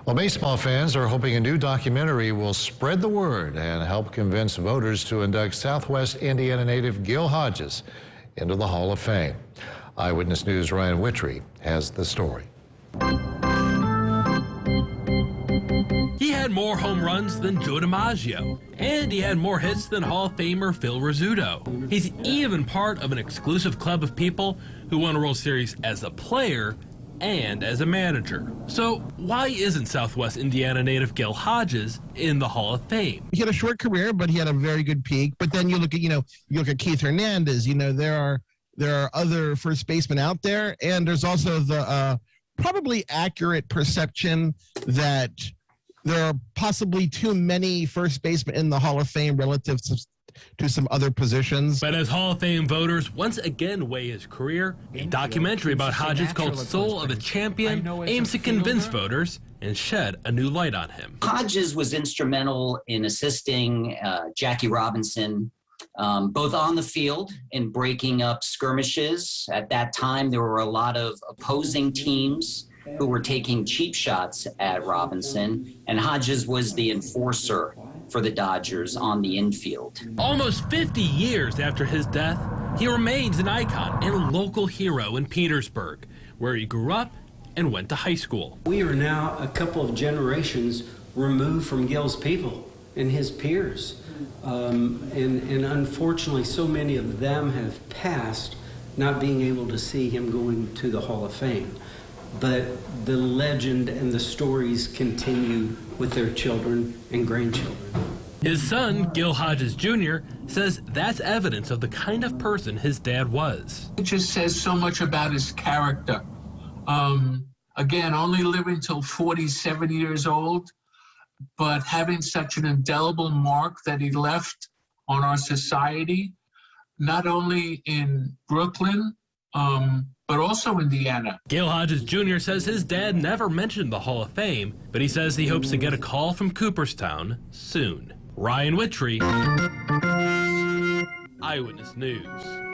Well, baseball fans are hoping a new documentary will spread the word and help convince voters to induct Southwest Indiana native Gil Hodges into the Hall of Fame. Eyewitness News' Ryan Wittry has the story. He had more home runs than Joe DiMaggio, and he had more hits than Hall of Famer Phil Rizzuto. He's even part of an exclusive club of people who won a World Series as a player and as a manager. So why isn't Southwest Indiana native Gil Hodges in the Hall of Fame? He had a short career, but he had a very good peak. But then you look at Keith Hernandez. There are other first basemen out there, and there's also the probably accurate perception that there are possibly too many first basemen in the Hall of Fame relative to some other positions. But as Hall of Fame voters once again weigh his career, a documentary about Hodges called Soul of a Champion aims to convince voters and shed a new light on him. Hodges was instrumental in assisting Jackie Robinson, both on the field in breaking up skirmishes. At that time, there were a lot of opposing teams who were taking cheap shots at Robinson, and Hodges was the enforcer for the Dodgers on the infield. Almost 50 years after his death, he remains an icon and a local hero in Petersburg, where he grew up and went to high school. We are now a couple of generations removed from Gil's people and his peers. And unfortunately, so many of them have passed, not being able to see him going to the Hall of Fame. But the legend and the stories continue with their children and grandchildren. His son, Gil Hodges Jr., says that's evidence of the kind of person his dad was. It just says so much about his character. Again, only living till 47 years old, but having such an indelible mark that he left on our society, not only in Brooklyn, but also Indiana. Gil Hodges Jr. says his dad never mentioned the Hall of Fame, but he says he hopes to get a call from Cooperstown soon. Ryan Wittry, Eyewitness News.